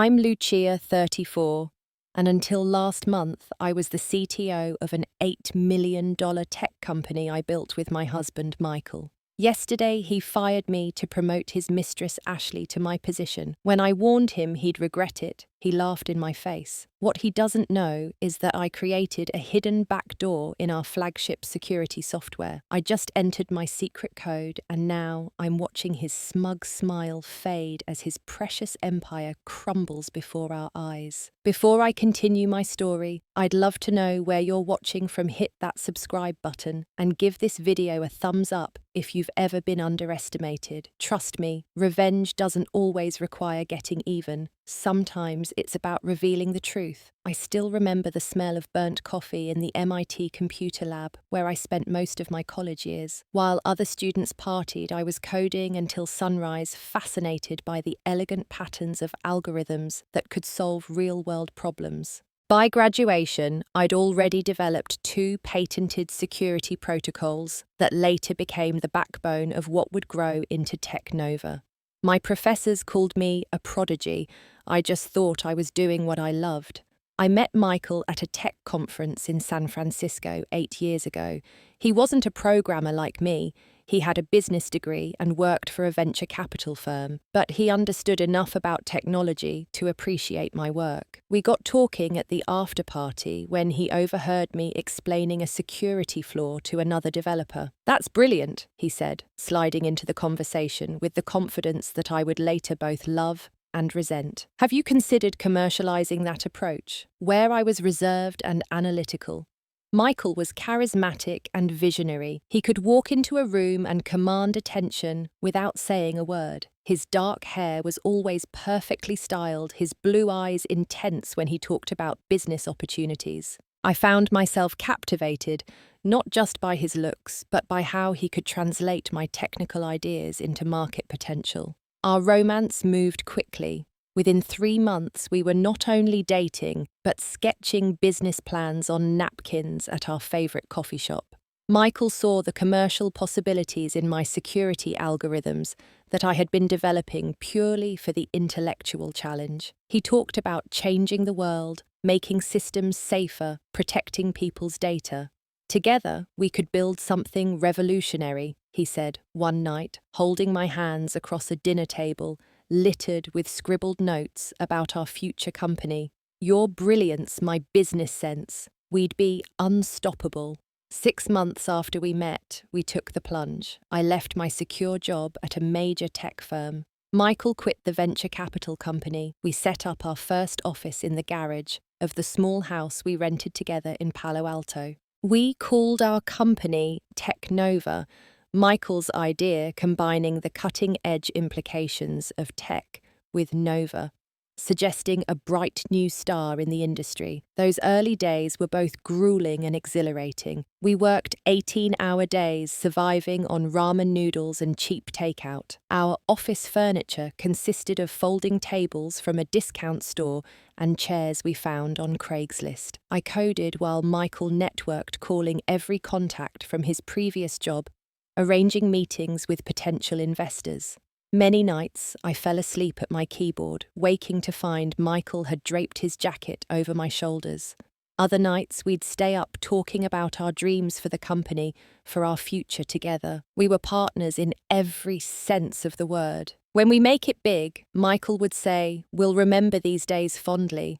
I'm Lucia, 34, and until last month, I was the CTO of an $8 million tech company I built with my husband, Michael. Yesterday, he fired me to promote his mistress, Ashley, to my position. When I warned him he'd regret it, he laughed in my face. What he doesn't know is that I created a hidden backdoor in our flagship security software. I just entered my secret code, and now I'm watching his smug smile fade as his precious empire crumbles before our eyes. Before I continue my story, I'd love to know where you're watching from. Hit that subscribe button and give this video a thumbs up if you've ever been underestimated. Trust me, revenge doesn't always require getting even. Sometimes it's about revealing the truth. I still remember the smell of burnt coffee in the MIT computer lab where I spent most of my college years. While other students partied, I was coding until sunrise, fascinated by the elegant patterns of algorithms that could solve real-world problems. By graduation, I'd already developed 2 patented security protocols that later became the backbone of what would grow into Technova. My professors called me a prodigy. I just thought I was doing what I loved. I met Michael at a tech conference in San Francisco 8 years ago. He wasn't a programmer like me. He had a business degree and worked for a venture capital firm, but he understood enough about technology to appreciate my work. We got talking at the after party when he overheard me explaining a security flaw to another developer. "That's brilliant," he said, sliding into the conversation with the confidence that I would later both love and resent. "Have you considered commercializing that approach?" Where I was reserved and analytical, Michael was charismatic and visionary. He could walk into a room and command attention without saying a word. His dark hair was always perfectly styled, his blue eyes intense when he talked about business opportunities. I found myself captivated, not just by his looks, but by how he could translate my technical ideas into market potential. Our romance moved quickly. Within 3 months, we were not only dating, but sketching business plans on napkins at our favorite coffee shop. Michael saw the commercial possibilities in my security algorithms that I had been developing purely for the intellectual challenge. He talked about changing the world, making systems safer, protecting people's data. Together, we could build something revolutionary, he said one night, holding my hands across a dinner table littered with scribbled notes about our future company. "Your brilliance, my business sense. We'd be unstoppable." 6 months after we met, we took the plunge. I left my secure job at a major tech firm. Michael quit the venture capital company. We set up our first office in the garage of the small house we rented together in Palo Alto. We called our company Technova, Michael's idea combining the cutting-edge implications of tech with Nova, suggesting a bright new star in the industry. Those early days were both grueling and exhilarating. We worked 18-hour days, surviving on ramen noodles and cheap takeout. Our office furniture consisted of folding tables from a discount store and chairs we found on Craigslist. I coded while Michael networked, calling every contact from his previous job, arranging meetings with potential investors. Many nights, I fell asleep at my keyboard, waking to find Michael had draped his jacket over my shoulders. Other nights, we'd stay up talking about our dreams for the company, for our future together. We were partners in every sense of the word. "When we make it big," Michael would say, "we'll remember these days fondly.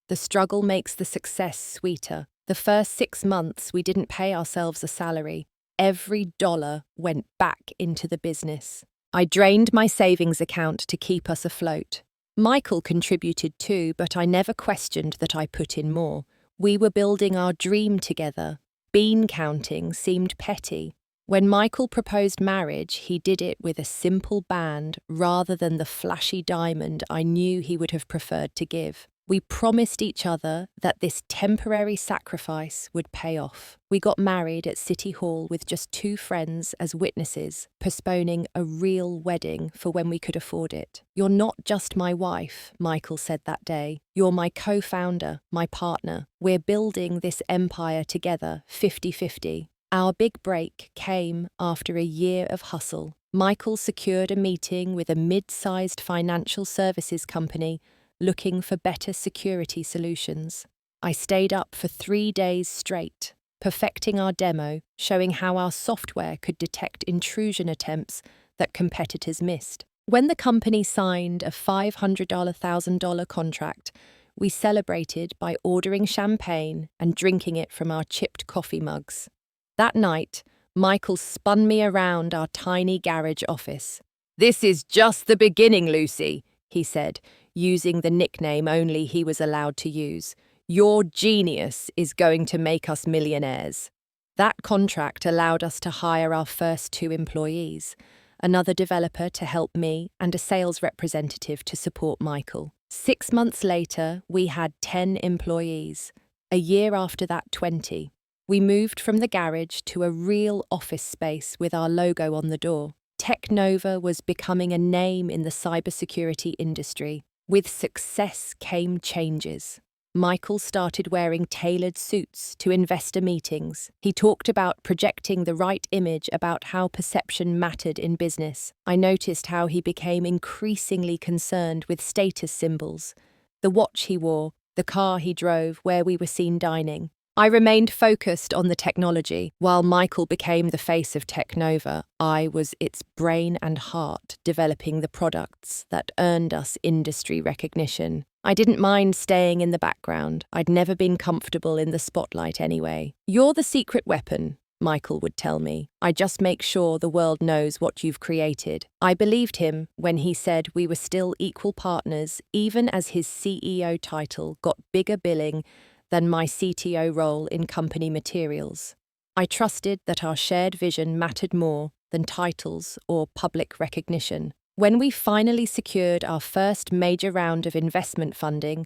The struggle makes the success sweeter." The first 6 months, we didn't pay ourselves a salary. Every dollar went back into the business. I drained my savings account to keep us afloat. Michael contributed too, but I never questioned that I put in more. We were building our dream together. Bean counting seemed petty. When Michael proposed marriage, he did it with a simple band rather than the flashy diamond I knew he would have preferred to give. We promised each other that this temporary sacrifice would pay off. We got married at City Hall with just 2 friends as witnesses, postponing a real wedding for when we could afford it. "You're not just my wife," Michael said that day. "You're my co-founder, my partner. We're building this empire together, 50-50. Our big break came after a year of hustle. Michael secured a meeting with a mid-sized financial services company looking for better security solutions. I stayed up for 3 days straight, perfecting our demo, showing how our software could detect intrusion attempts that competitors missed. When the company signed a $500,000 contract, we celebrated by ordering champagne and drinking it from our chipped coffee mugs. That night, Michael spun me around our tiny garage office. "This is just the beginning, Lucy," he said, using the nickname only he was allowed to use. "Your genius is going to make us millionaires." That contract allowed us to hire our first 2 employees, another developer to help me and a sales representative to support Michael. 6 months later, we had 10 employees. A year after that, 20. We moved from the garage to a real office space with our logo on the door. Technova was becoming a name in the cybersecurity industry. With success came changes. Michael started wearing tailored suits to investor meetings. He talked about projecting the right image, about how perception mattered in business. I noticed how he became increasingly concerned with status symbols, the watch he wore, the car he drove, where we were seen dining. I remained focused on the technology. While Michael became the face of Technova, I was its brain and heart, developing the products that earned us industry recognition. I didn't mind staying in the background. I'd never been comfortable in the spotlight anyway. "You're the secret weapon," Michael would tell me. "I just make sure the world knows what you've created." I believed him when he said we were still equal partners, even as his CEO title got bigger billing than my CTO role in company materials. I trusted that our shared vision mattered more than titles or public recognition. When we finally secured our first major round of investment funding,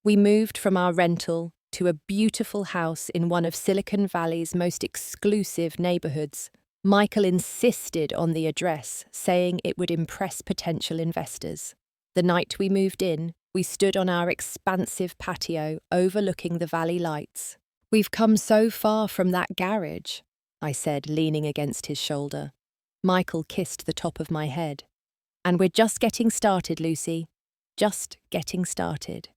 we moved from our rental to a beautiful house in one of Silicon Valley's most exclusive neighborhoods. Michael insisted on the address, saying it would impress potential investors. The night we moved in, we stood on our expansive patio overlooking the valley lights. "We've come so far from that garage," I said, leaning against his shoulder. Michael kissed the top of my head. "And we're just getting started, Lucy. Just getting started."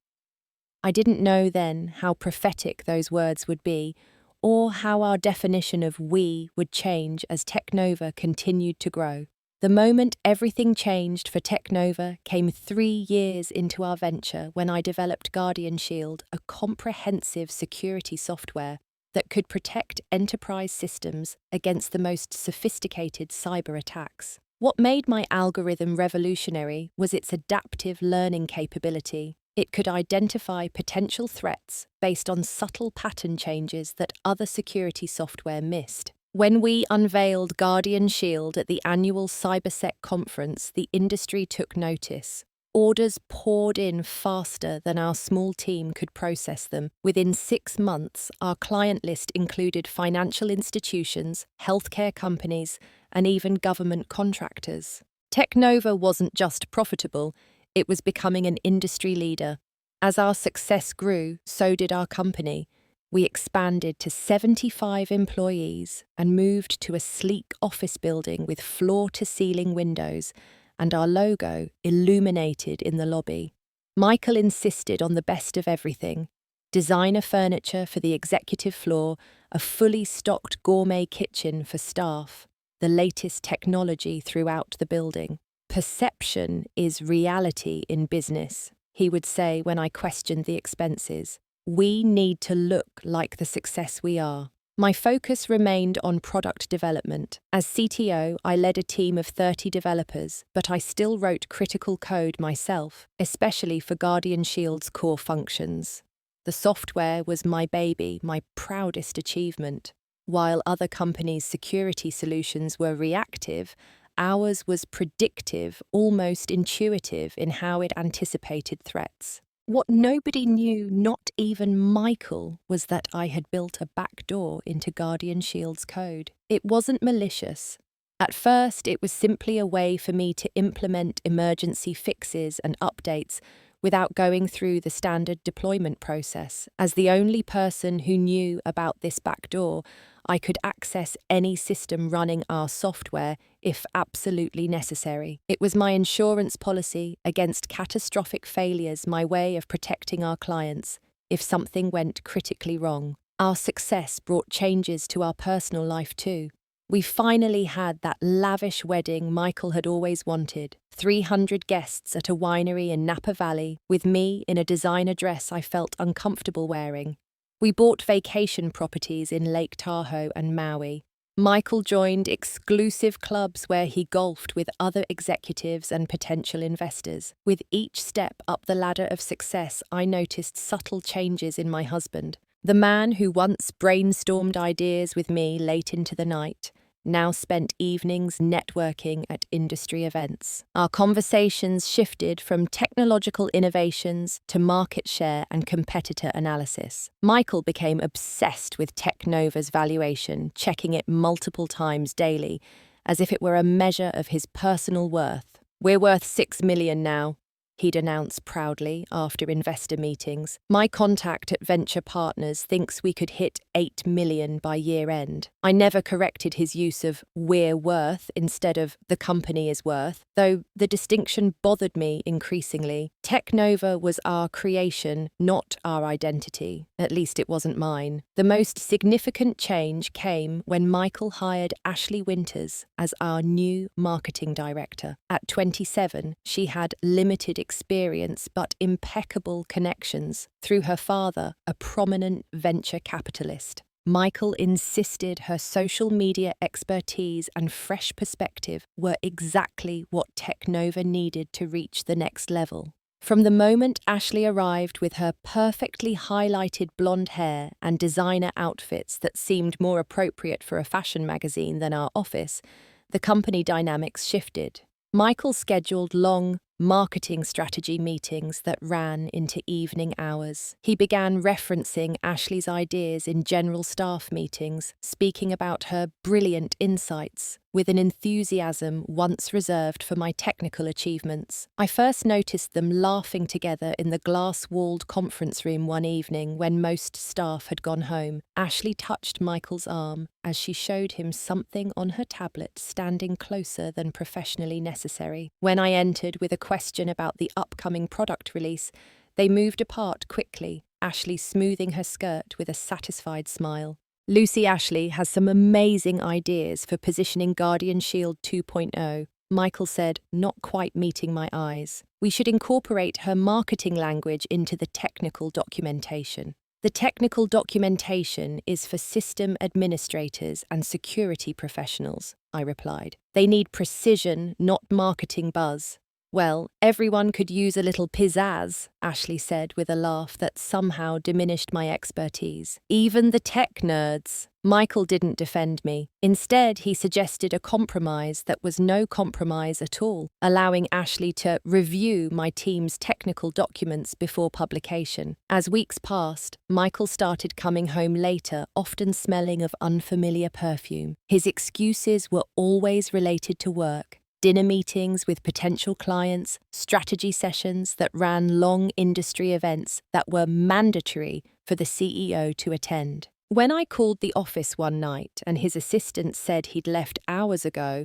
I didn't know then how prophetic those words would be, or how our definition of "we" would change as Technova continued to grow. The moment everything changed for Technova came 3 years into our venture when I developed Guardian Shield, a comprehensive security software that could protect enterprise systems against the most sophisticated cyber attacks. What made my algorithm revolutionary was its adaptive learning capability. It could identify potential threats based on subtle pattern changes that other security software missed. When we unveiled Guardian Shield at the annual CyberSec conference, the industry took notice. Orders poured in faster than our small team could process them. Within 6 months, our client list included financial institutions, healthcare companies, and even government contractors. Technova wasn't just profitable, it was becoming an industry leader. As our success grew, so did our company. We expanded to 75 employees and moved to a sleek office building with floor-to-ceiling windows and our logo illuminated in the lobby. Michael insisted on the best of everything: designer furniture for the executive floor, a fully stocked gourmet kitchen for staff, the latest technology throughout the building. "Perception is reality in business," he would say when I questioned the expenses. "We need to look like the success we are." My focus remained on product development. As CTO, I led a team of 30 developers, but I still wrote critical code myself, especially for Guardian Shield's core functions. The software was my baby, my proudest achievement. While other companies' security solutions were reactive, ours was predictive, almost intuitive in how it anticipated threats. What nobody knew, not even Michael, was that I had built a backdoor into Guardian Shield's code. It wasn't malicious. At first, it was simply a way for me to implement emergency fixes and updates without going through the standard deployment process. As the only person who knew about this backdoor, I could access any system running our software if absolutely necessary. It was my insurance policy against catastrophic failures, my way of protecting our clients if something went critically wrong. Our success brought changes to our personal life too. We finally had that lavish wedding Michael had always wanted. 300 guests at a winery in Napa Valley, with me in a designer dress I felt uncomfortable wearing. We bought vacation properties in Lake Tahoe and Maui. Michael joined exclusive clubs where he golfed with other executives and potential investors. With each step up the ladder of success, I noticed subtle changes in my husband. The man who once brainstormed ideas with me late into the night now spent evenings networking at industry events. Our conversations shifted from technological innovations to market share and competitor analysis. Michael became obsessed with Technova's valuation, checking it multiple times daily, as if it were a measure of his personal worth. "We're worth $6 million now," he'd announce proudly after investor meetings. "My contact at Venture Partners thinks we could hit $8 million by year end." I never corrected his use of "we're worth" instead of "the company is worth," though the distinction bothered me increasingly. Technova was our creation, not our identity. At least it wasn't mine. The most significant change came when Michael hired Ashley Winters as our new marketing director. At 27, she had limited experience but impeccable connections through her father, a prominent venture capitalist. Michael insisted her social media expertise and fresh perspective were exactly what Technova needed to reach the next level. From the moment Ashley arrived with her perfectly highlighted blonde hair and designer outfits that seemed more appropriate for a fashion magazine than our office, the company dynamics shifted. Michael scheduled long, marketing strategy meetings that ran into evening hours. He began referencing Ashley's ideas in general staff meetings, speaking about her brilliant insights with an enthusiasm once reserved for my technical achievements. I first noticed them laughing together in the glass-walled conference room one evening when most staff had gone home. Ashley touched Michael's arm as she showed him something on her tablet standing closer than professionally necessary. When I entered with a question about the upcoming product release, they moved apart quickly, Ashley smoothing her skirt with a satisfied smile. "Lucy Ashley has some amazing ideas for positioning Guardian Shield 2.0, Michael said, not quite meeting my eyes. "We should incorporate her marketing language into the technical documentation." "The technical documentation is for system administrators and security professionals," I replied. "They need precision, not marketing buzz." "Well, everyone could use a little pizzazz," Ashley said with a laugh that somehow diminished my expertise. "Even the tech nerds." Michael didn't defend me. Instead, he suggested a compromise that was no compromise at all, allowing Ashley to review my team's technical documents before publication. As weeks passed, Michael started coming home later, often smelling of unfamiliar perfume. His excuses were always related to work. Dinner meetings with potential clients, strategy sessions that ran long industry events that were mandatory for the CEO to attend. When I called the office one night and his assistant said he'd left hours ago,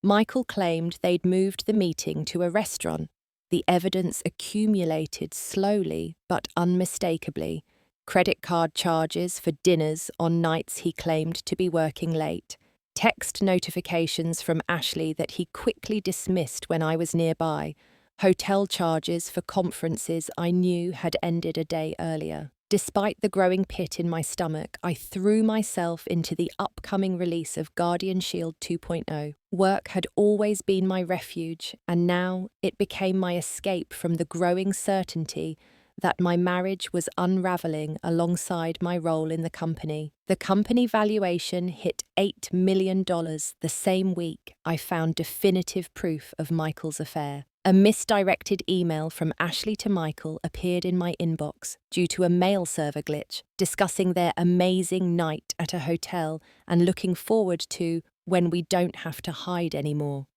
Michael claimed they'd moved the meeting to a restaurant. The evidence accumulated slowly but unmistakably. Credit card charges for dinners on nights he claimed to be working late. Text notifications from Ashley that he quickly dismissed when I was nearby. Hotel charges for conferences I knew had ended a day earlier. Despite the growing pit in my stomach, I threw myself into the upcoming release of Guardian Shield 2.0. Work had always been my refuge, and now it became my escape from the growing certainty that my marriage was unraveling alongside my role in the company. The company valuation hit $8 million the same week I found definitive proof of Michael's affair. A misdirected email from Ashley to Michael appeared in my inbox due to a mail server glitch, discussing their amazing night at a hotel and looking forward to when we don't have to hide anymore.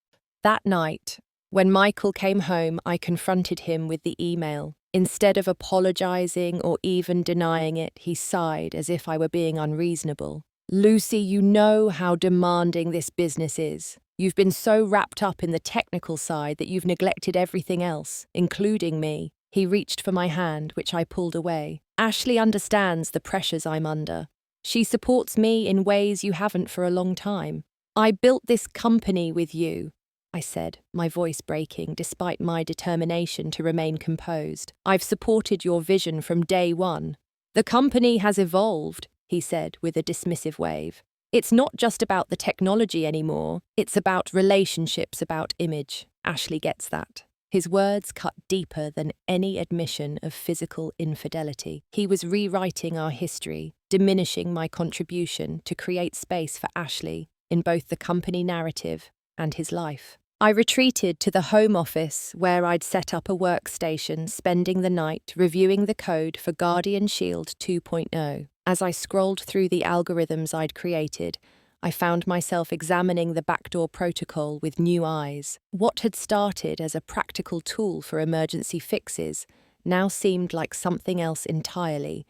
That night, when Michael came home, I confronted him with the email. Instead of apologizing or even denying it, he sighed as if I were being unreasonable. Lucy, you know how demanding this business is. You've been so wrapped up in the technical side that you've neglected everything else, including me. He reached for my hand, which I pulled away. Ashley understands the pressures I'm under. She supports me in ways you haven't for a long time. I built this company with you, I said, my voice breaking despite my determination to remain composed. I've supported your vision from day one. The company has evolved, he said with a dismissive wave. It's not just about the technology anymore, it's about relationships, about image. Ashley gets that. His words cut deeper than any admission of physical infidelity. He was rewriting our history, diminishing my contribution to create space for Ashley in both the company narrative and his life. I retreated to the home office where I'd set up a workstation, spending the night reviewing the code for Guardian Shield 2.0. As I scrolled through the algorithms I'd created, I found myself examining the backdoor protocol with new eyes. What had started as a practical tool for emergency fixes now seemed like something else entirely,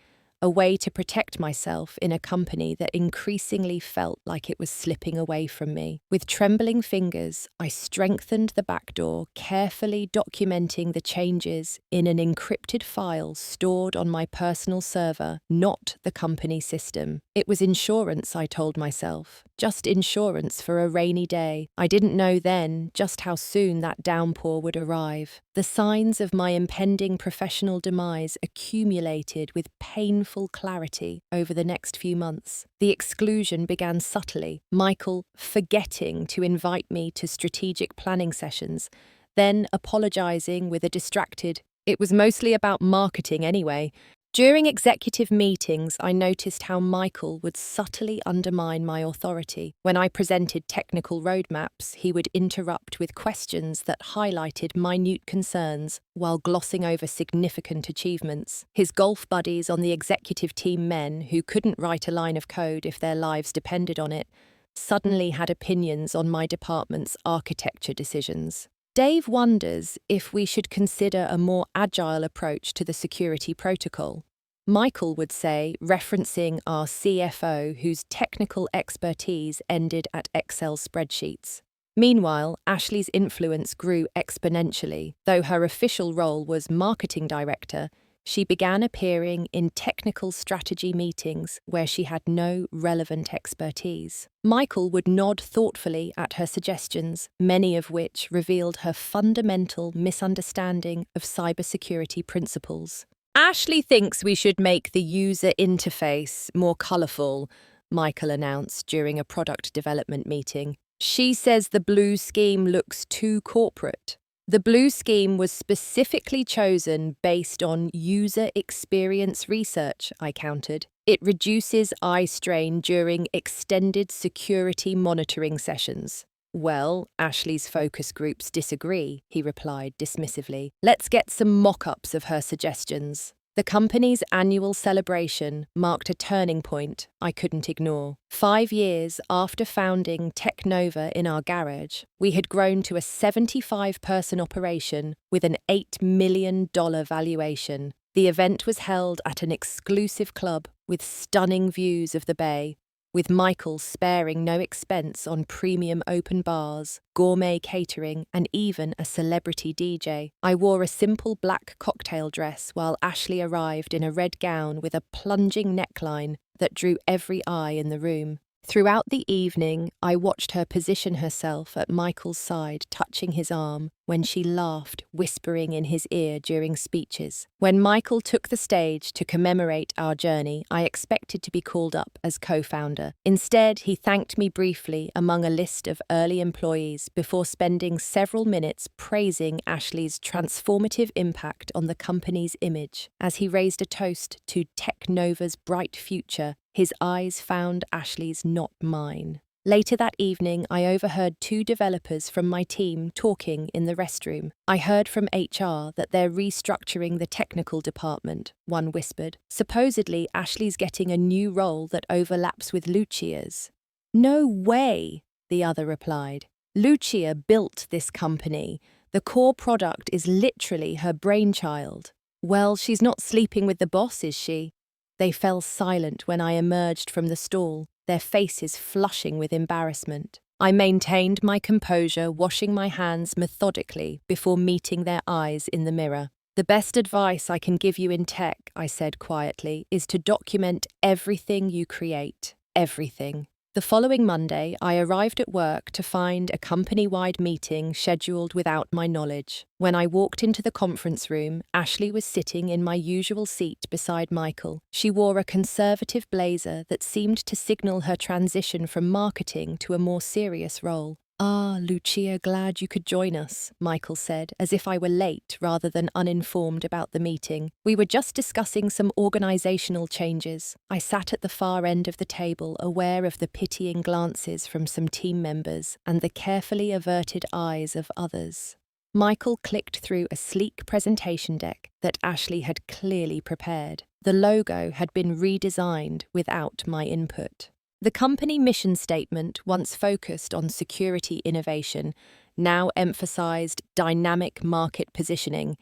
a way to protect myself in a company that increasingly felt like it was slipping away from me. With trembling fingers, I strengthened the backdoor, carefully documenting the changes in an encrypted file stored on my personal server, not the company system. It was insurance, I told myself. Just insurance for a rainy day. I didn't know then just how soon that downpour would arrive. The signs of my impending professional demise accumulated with painful clarity over the next few months. The exclusion began subtly, Michael forgetting to invite me to strategic planning sessions, then apologizing with a distracted, "It was mostly about marketing anyway." During executive meetings, I noticed how Michael would subtly undermine my authority. When I presented technical roadmaps, he would interrupt with questions that highlighted minute concerns while glossing over significant achievements. His golf buddies on the executive team, men who couldn't write a line of code if their lives depended on it, suddenly had opinions on my department's architecture decisions. Dave wonders if we should consider a more agile approach to the security protocol. Michael would say, referencing our CFO, whose technical expertise ended at Excel spreadsheets. Meanwhile, Ashley's influence grew exponentially. Though her official role was marketing director, she began appearing in technical strategy meetings where she had no relevant expertise. Michael would nod thoughtfully at her suggestions, many of which revealed her fundamental misunderstanding of cybersecurity principles. "Ashley thinks we should make the user interface more colourful," Michael announced during a product development meeting. "She says the blue scheme looks too corporate." The blue scheme was specifically chosen based on user experience research, I countered. It reduces eye strain during extended security monitoring sessions. "Well, Ashley's focus groups disagree," he replied dismissively. "Let's get some mock-ups of her suggestions." The company's annual celebration marked a turning point I couldn't ignore. 5 years after founding Technova in our garage, we had grown to a 75-person operation with an $8 million valuation. The event was held at an exclusive club with stunning views of the bay, with Michael sparing no expense on premium open bars, gourmet catering, and even a celebrity DJ. I wore a simple black cocktail dress while Ashley arrived in a red gown with a plunging neckline that drew every eye in the room. Throughout the evening, I watched her position herself at Michael's side, touching his arm, when she laughed, whispering in his ear during speeches. When Michael took the stage to commemorate our journey, I expected to be called up as co-founder. Instead, he thanked me briefly among a list of early employees before spending several minutes praising Ashley's transformative impact on the company's image. As he raised a toast to Technova's bright future, his eyes found Ashley's, not mine. Later that evening, I overheard 2 developers from my team talking in the restroom. I heard from HR that they're restructuring the technical department, one whispered. Supposedly, Ashley's getting a new role that overlaps with Lucia's. "No way," the other replied. "Lucia built this company. The core product is literally her brainchild." Well, she's not sleeping with the boss, is she? They fell silent when I emerged from the stall, their faces flushing with embarrassment. I maintained my composure, washing my hands methodically before meeting their eyes in the mirror. The best advice I can give you in tech, I said quietly, is to document everything you create. Everything. The following Monday, I arrived at work to find a company-wide meeting scheduled without my knowledge. When I walked into the conference room, Ashley was sitting in my usual seat beside Michael. She wore a conservative blazer that seemed to signal her transition from marketing to a more serious role. "Ah, Lucia, glad you could join us," Michael said, as if I were late rather than uninformed about the meeting. "We were just discussing some organizational changes." I sat at the far end of the table, aware of the pitying glances from some team members and the carefully averted eyes of others. Michael clicked through a sleek presentation deck that Ashley had clearly prepared. The logo had been redesigned without my input. The company mission statement, once focused on security innovation, now emphasized dynamic market positioning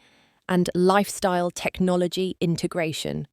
and lifestyle technology integration,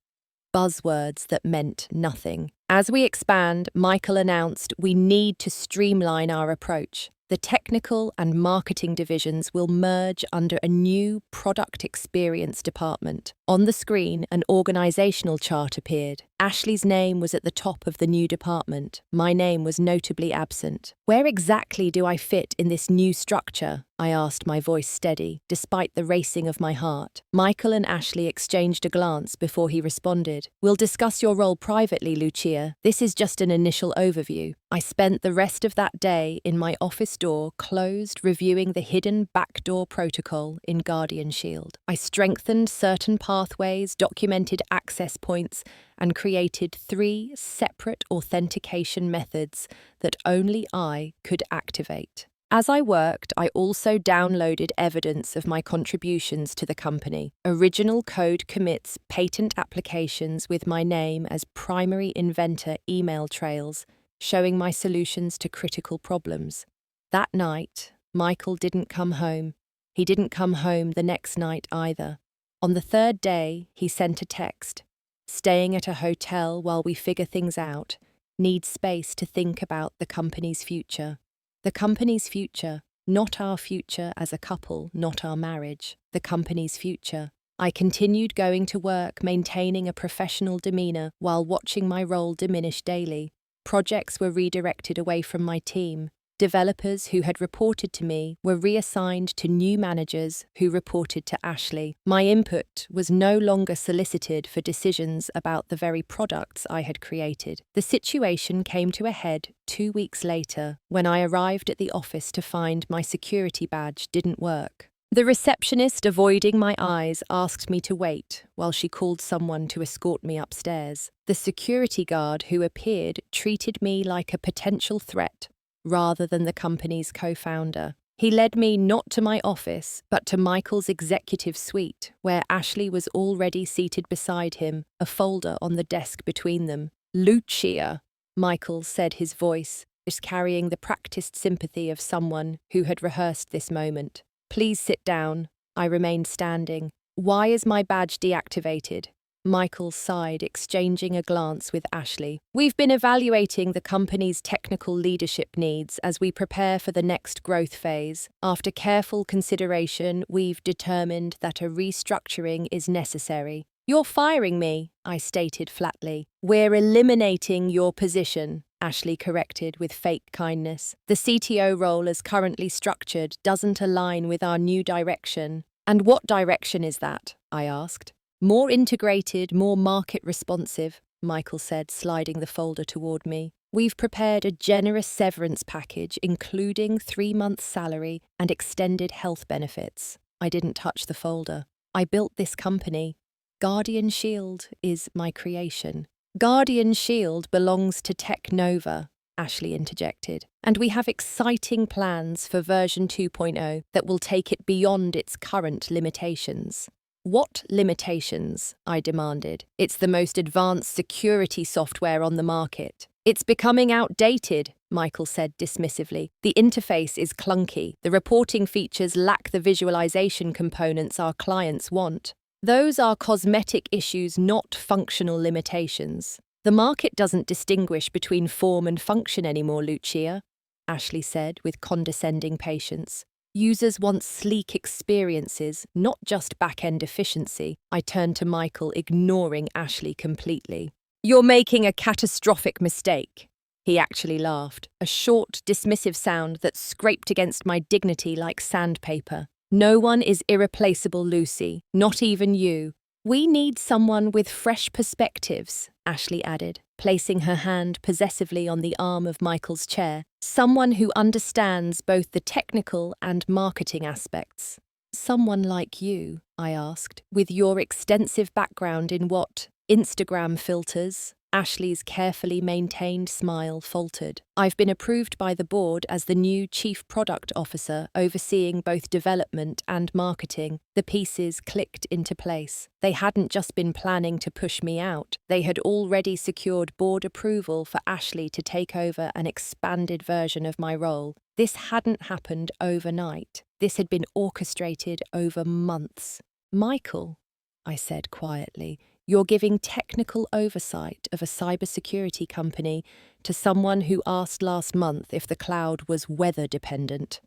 buzzwords that meant nothing. As we expand, Michael announced we need to streamline our approach. The technical and marketing divisions will merge under a new product experience department. On the screen, an organizational chart appeared. Ashley's name was at the top of the new department. My name was notably absent. "Where exactly do I fit in this new structure?" I asked, my voice steady, despite the racing of my heart. Michael and Ashley exchanged a glance before he responded. "We'll discuss your role privately, Lucia. This is just an initial overview." I spent the rest of that day in my office door closed, reviewing the hidden backdoor protocol in Guardian Shield. I strengthened certain pathways, documented access points, and created 3 separate authentication methods that only I could activate. As I worked, I also downloaded evidence of my contributions to the company. Original code commits, patent applications with my name as primary inventor email trails, showing my solutions to critical problems. That night, Michael didn't come home. He didn't come home the next night either. On the 3rd day, he sent a text. "Staying at a hotel while we figure things out. Need space to think about the company's future." The company's future, not our future as a couple, not our marriage. The company's future. I continued going to work, maintaining a professional demeanor while watching my role diminish daily. Projects were redirected away from my team. Developers who had reported to me were reassigned to new managers who reported to Ashley. My input was no longer solicited for decisions about the very products I had created. The situation came to a head 2 weeks later when I arrived at the office to find my security badge didn't work. The receptionist, avoiding my eyes, asked me to wait while she called someone to escort me upstairs. The security guard who appeared treated me like a potential threat rather than the company's co-founder. He led me not to my office, but to Michael's executive suite, where Ashley was already seated beside him, a folder on the desk between them. "Lucia," Michael said, his voice just carrying the practiced sympathy of someone who had rehearsed this moment. "Please sit down." I remained standing. "Why is my badge deactivated?" Michael sighed, exchanging a glance with Ashley. "We've been evaluating the company's technical leadership needs as we prepare for the next growth phase. After careful consideration, we've determined that a restructuring is necessary." "You're firing me," I stated flatly. "We're eliminating your position," Ashley corrected with fake kindness. "The CTO role as currently structured doesn't align with our new direction." "And what direction is that?" I asked. "More integrated, more market responsive," Michael said, sliding the folder toward me. "We've prepared a generous severance package, including 3 months' salary and extended health benefits." I didn't touch the folder. "I built this company. Guardian Shield is my creation." "Guardian Shield belongs to Tech Nova," Ashley interjected, "and we have exciting plans for version 2.0 that will take it beyond its current limitations." "What limitations?" I demanded. "It's the most advanced security software on the market." "It's becoming outdated," Michael said dismissively. "The interface is clunky. The reporting features lack the visualization components our clients want." Those are cosmetic issues, not functional limitations. The market doesn't distinguish between form and function anymore, Lucia, Ashley said with condescending patience. Users want sleek experiences, not just back-end efficiency. I turned to Michael, ignoring Ashley completely. You're making a catastrophic mistake. He actually laughed, a short, dismissive sound that scraped against my dignity like sandpaper. No one is irreplaceable, Lucy, not even you. We need someone with fresh perspectives, Ashley added, placing her hand possessively on the arm of Michael's chair. Someone who understands both the technical and marketing aspects. Someone like you, I asked, with your extensive background in what? Instagram filters? Ashley's carefully maintained smile faltered. I've been approved by the board as the new Chief Product Officer, overseeing both development and marketing. The pieces clicked into place. They hadn't just been planning to push me out. They had already secured board approval for Ashley to take over an expanded version of my role. This hadn't happened overnight. This had been orchestrated over months. Michael, I said quietly, you're giving technical oversight of a cybersecurity company to someone who asked last month if the cloud was weather-dependent.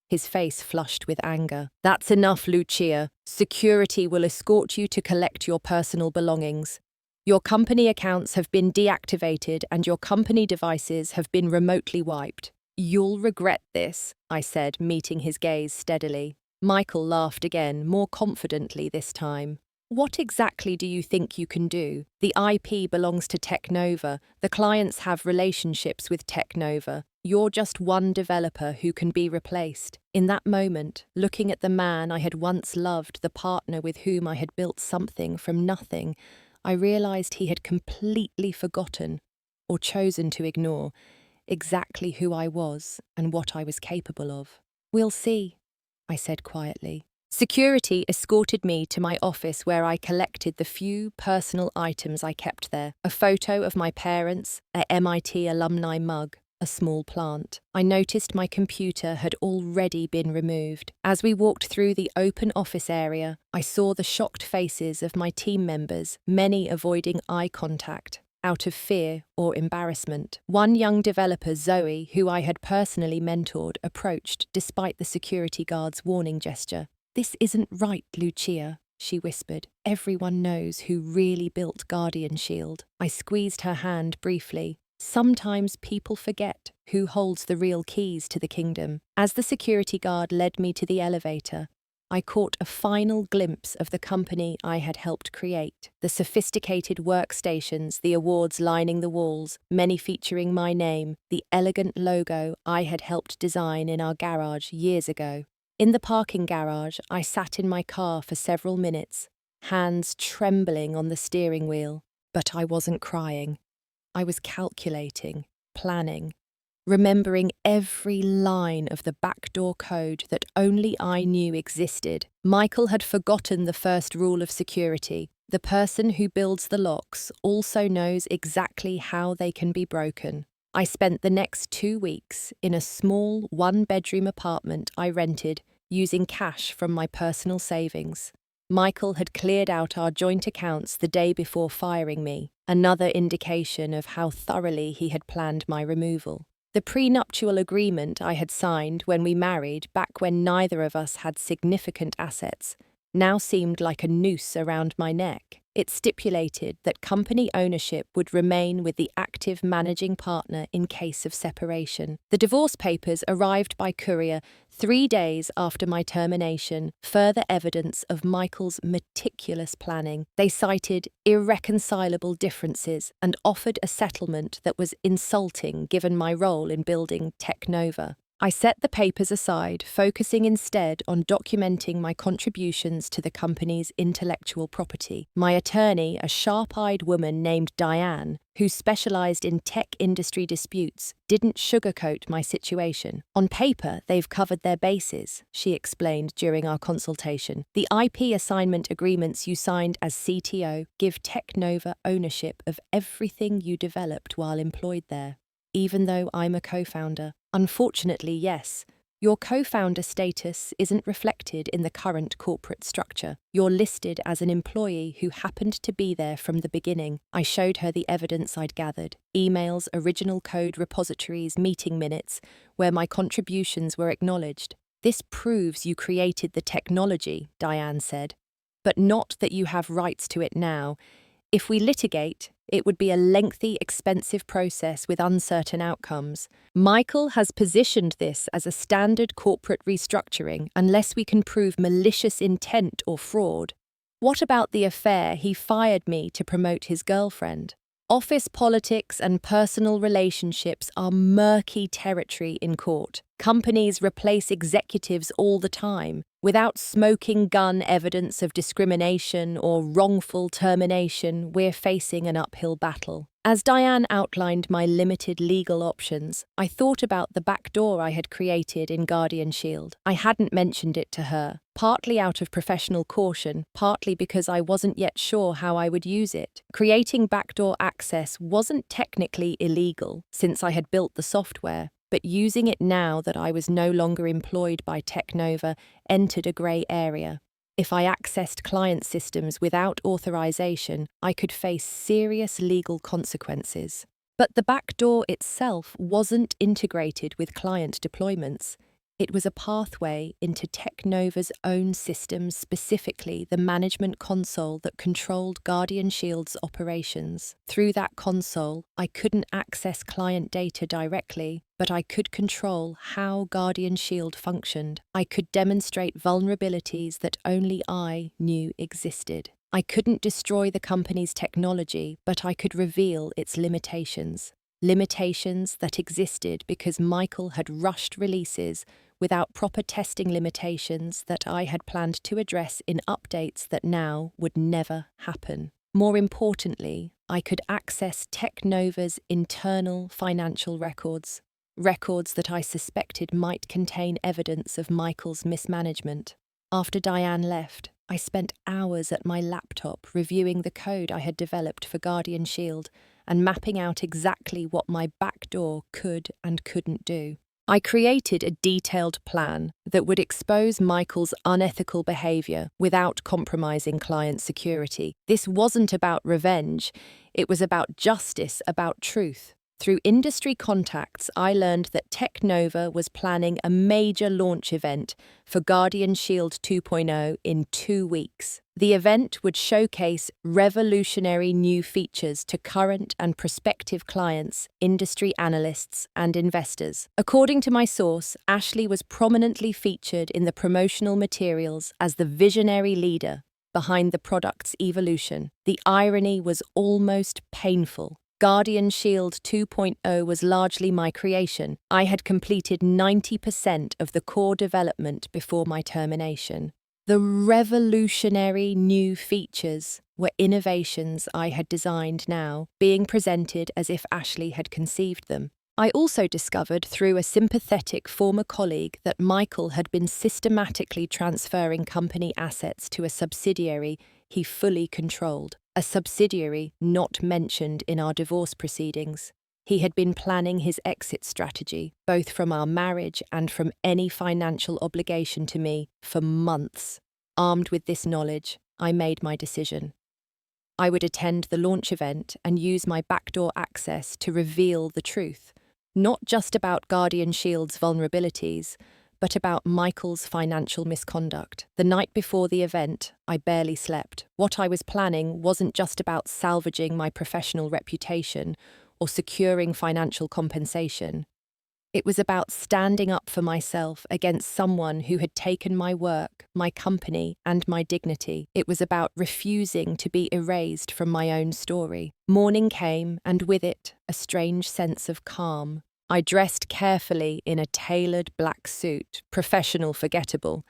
His face flushed with anger. That's enough, Lucia. Security will escort you to collect your personal belongings. Your company accounts have been deactivated and your company devices have been remotely wiped. You'll regret this, I said, meeting his gaze steadily. Michael laughed again, more confidently this time. What exactly do you think you can do? The IP belongs to Technova. The clients have relationships with Technova. You're just one developer who can be replaced. In that moment, looking at the man I had once loved, the partner with whom I had built something from nothing, I realized he had completely forgotten, or chosen to ignore, exactly who I was and what I was capable of. We'll see, I said quietly. Security escorted me to my office where I collected the few personal items I kept there. A photo of my parents, a MIT alumni mug, a small plant. I noticed my computer had already been removed. As we walked through the open office area, I saw the shocked faces of my team members, many avoiding eye contact, out of fear or embarrassment. One young developer, Zoe, who I had personally mentored, approached despite the security guard's warning gesture. This isn't right, Lucia, she whispered. Everyone knows who really built Guardian Shield. I squeezed her hand briefly. Sometimes people forget who holds the real keys to the kingdom. As the security guard led me to the elevator, I caught a final glimpse of the company I had helped create. The sophisticated workstations, the awards lining the walls, many featuring my name, the elegant logo I had helped design in our garage years ago. In the parking garage, I sat in my car for several minutes, hands trembling on the steering wheel. But I wasn't crying. I was calculating, planning, remembering every line of the backdoor code that only I knew existed. Michael had forgotten the first rule of security. The person who builds the locks also knows exactly how they can be broken. I spent the next 2 weeks in a small one-bedroom apartment I rented using cash from my personal savings. Michael had cleared out our joint accounts the day before firing me, another indication of how thoroughly he had planned my removal. The prenuptial agreement I had signed when we married, back when neither of us had significant assets, now seemed like a noose around my neck. It stipulated that company ownership would remain with the active managing partner in case of separation. The divorce papers arrived by courier 3 days after my termination, further evidence of Michael's meticulous planning. They cited irreconcilable differences and offered a settlement that was insulting given my role in building Technova. I set the papers aside, focusing instead on documenting my contributions to the company's intellectual property. My attorney, a sharp-eyed woman named Diane, who specialized in tech industry disputes, didn't sugarcoat my situation. On paper, they've covered their bases, she explained during our consultation. The IP assignment agreements you signed as CTO give Technova ownership of everything you developed while employed there. Even though I'm a co-founder. Unfortunately, yes, Your co-founder status isn't reflected in the current corporate structure. You're listed as an employee who happened to be there from the beginning. I showed her the evidence I'd gathered: emails, original code repositories, meeting minutes, where my contributions were acknowledged. This proves you created the technology, Diane said, but not that you have rights to it now. If we litigate, it would be a lengthy, expensive process with uncertain outcomes. Michael has positioned this as a standard corporate restructuring unless we can prove malicious intent or fraud. What about the affair he fired me to promote his girlfriend? Office politics and personal relationships are murky territory in court. Companies replace executives all the time. Without smoking gun evidence of discrimination or wrongful termination, we're facing an uphill battle. As Diane outlined my limited legal options, I thought about the backdoor I had created in Guardian Shield. I hadn't mentioned it to her, partly out of professional caution, partly because I wasn't yet sure how I would use it. Creating backdoor access wasn't technically illegal, since I had built the software, but using it now that I was no longer employed by Technova entered a grey area. If I accessed client systems without authorization, I could face serious legal consequences. But the backdoor itself wasn't integrated with client deployments. It was a pathway into Technova's own systems, specifically the management console that controlled Guardian Shield's operations. Through that console, I couldn't access client data directly, but I could control how Guardian Shield functioned. I could demonstrate vulnerabilities that only I knew existed. I couldn't destroy the company's technology, but I could reveal its limitations. Limitations that existed because Michael had rushed releases without proper testing, limitations that I had planned to address in updates that now would never happen. More importantly, I could access Technova's internal financial records that I suspected might contain evidence of Michael's mismanagement. After Diane left, I spent hours at my laptop reviewing the code I had developed for Guardian Shield and mapping out exactly what my backdoor could and couldn't do. I created a detailed plan that would expose Michael's unethical behavior without compromising client security. This wasn't about revenge, it was about justice, about truth. Through industry contacts, I learned that Technova was planning a major launch event for Guardian Shield 2.0 in 2 weeks. The event would showcase revolutionary new features to current and prospective clients, industry analysts, and investors. According to my source, Ashley was prominently featured in the promotional materials as the visionary leader behind the product's evolution. The irony was almost painful. Guardian Shield 2.0 was largely my creation. I had completed 90% of the core development before my termination. The revolutionary new features were innovations I had designed now, being presented as if Ashley had conceived them. I also discovered through a sympathetic former colleague that Michael had been systematically transferring company assets to a subsidiary he fully controlled, a subsidiary not mentioned in our divorce proceedings. He had been planning his exit strategy, both from our marriage and from any financial obligation to me, for months. Armed with this knowledge, I made my decision. I would attend the launch event and use my backdoor access to reveal the truth, not just about Guardian Shield's vulnerabilities, but about Michael's financial misconduct. The night before the event, I barely slept. What I was planning wasn't just about salvaging my professional reputation or securing financial compensation. It was about standing up for myself against someone who had taken my work, my company, and my dignity. It was about refusing to be erased from my own story. Morning came, and with it, a strange sense of calm. I dressed carefully in a tailored black suit, professional forgettable,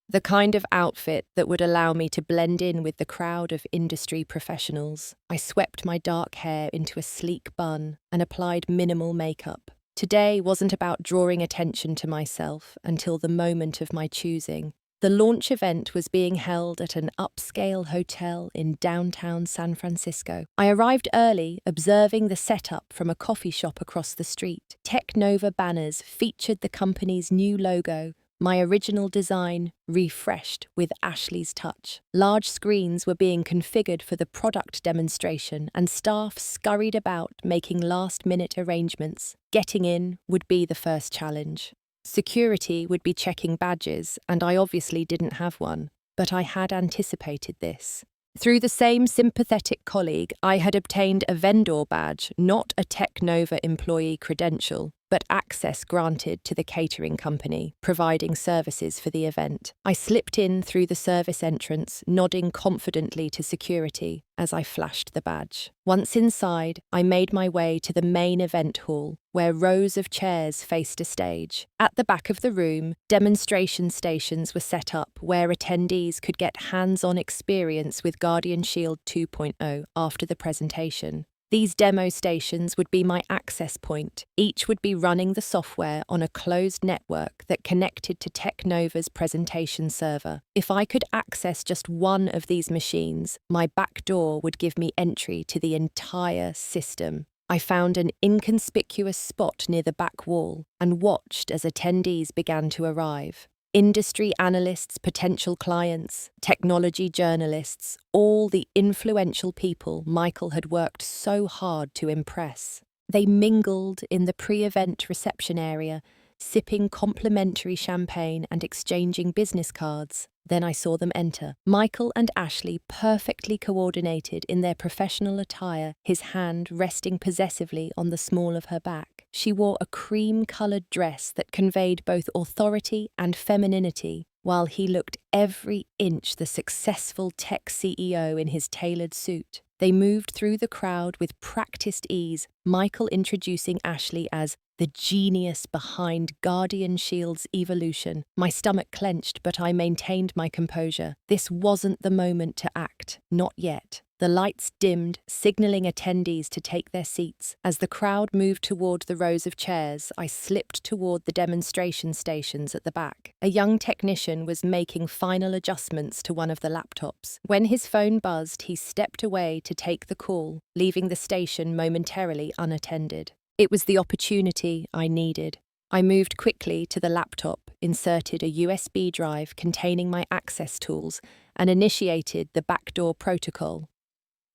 the kind of outfit that would allow me to blend in with the crowd of industry professionals. I swept my dark hair into a sleek bun and applied minimal makeup. Today wasn't about drawing attention to myself until the moment of my choosing. The launch event was being held at an upscale hotel in downtown San Francisco. I arrived early, observing the setup from a coffee shop across the street. Technova banners featured the company's new logo, my original design refreshed with Ashley's touch. Large screens were being configured for the product demonstration, and staff scurried about making last-minute arrangements. Getting in would be the first challenge. Security would be checking badges, and I obviously didn't have one, but I had anticipated this. Through the same sympathetic colleague, I had obtained a vendor badge, not a Technova employee credential, but access granted to the catering company, providing services for the event. I slipped in through the service entrance, nodding confidently to security as I flashed the badge. Once inside, I made my way to the main event hall, where rows of chairs faced a stage. At the back of the room, demonstration stations were set up where attendees could get hands-on experience with Guardian Shield 2.0 after the presentation. These demo stations would be my access point. Each would be running the software on a closed network that connected to Technova's presentation server. If I could access just one of these machines, my backdoor would give me entry to the entire system. I found an inconspicuous spot near the back wall and watched as attendees began to arrive. Industry analysts, potential clients, technology journalists, all the influential people Michael had worked so hard to impress. They mingled in the pre-event reception area, sipping complimentary champagne and exchanging business cards. Then I saw them enter. Michael and Ashley, perfectly coordinated in their professional attire, his hand resting possessively on the small of her back. She wore a cream-coloured dress that conveyed both authority and femininity, while he looked every inch the successful tech CEO in his tailored suit. They moved through the crowd with practiced ease, Michael introducing Ashley as the genius behind Guardian Shield's evolution. My stomach clenched, but I maintained my composure. This wasn't the moment to act, not yet. The lights dimmed, signaling attendees to take their seats. As the crowd moved toward the rows of chairs, I slipped toward the demonstration stations at the back. A young technician was making final adjustments to one of the laptops. When his phone buzzed, he stepped away to take the call, leaving the station momentarily unattended. It was the opportunity I needed. I moved quickly to the laptop, inserted a USB drive containing my access tools, and initiated the backdoor protocol.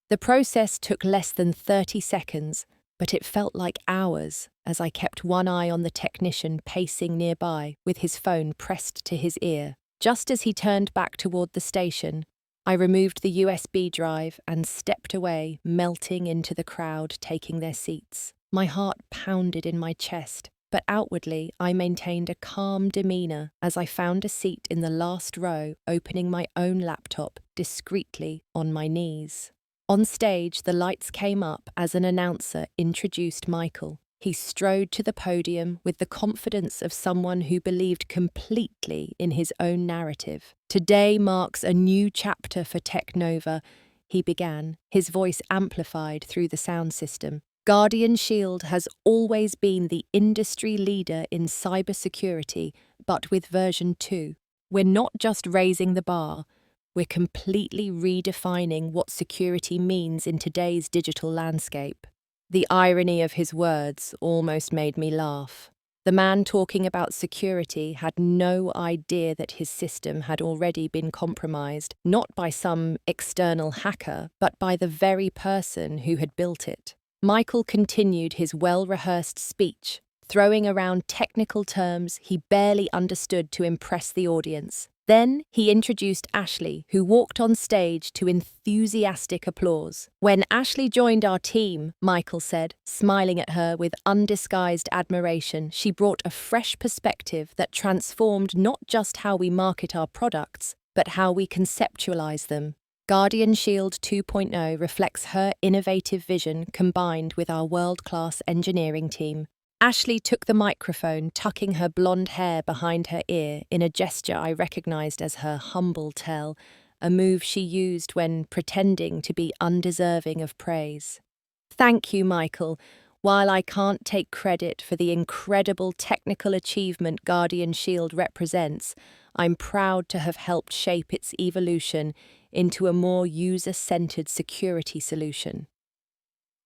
The process took less than 30 seconds, but it felt like hours as I kept one eye on the technician pacing nearby with his phone pressed to his ear. Just as he turned back toward the station, I removed the USB drive and stepped away, melting into the crowd taking their seats. My heart pounded in my chest, but outwardly I maintained a calm demeanor as I found a seat in the last row, opening my own laptop discreetly on my knees. On stage, the lights came up as an announcer introduced Michael. He strode to the podium with the confidence of someone who believed completely in his own narrative. "Today marks a new chapter for Technova," he began, his voice amplified through the sound system. "Guardian Shield has always been the industry leader in cybersecurity, but with version 2. We're not just raising the bar, we're completely redefining what security means in today's digital landscape." The irony of his words almost made me laugh. The man talking about security had no idea that his system had already been compromised, not by some external hacker, but by the very person who had built it. Michael continued his well-rehearsed speech, throwing around technical terms he barely understood to impress the audience. Then he introduced Ashley, who walked on stage to enthusiastic applause. "When Ashley joined our team," Michael said, smiling at her with undisguised admiration, "she brought a fresh perspective that transformed not just how we market our products, but how we conceptualize them. Guardian Shield 2.0 reflects her innovative vision combined with our world-class engineering team." Ashley took the microphone, tucking her blonde hair behind her ear in a gesture I recognized as her humble tell, a move she used when pretending to be undeserving of praise. "Thank you, Michael. While I can't take credit for the incredible technical achievement Guardian Shield represents, I'm proud to have helped shape its evolution into a more user-centered security solution.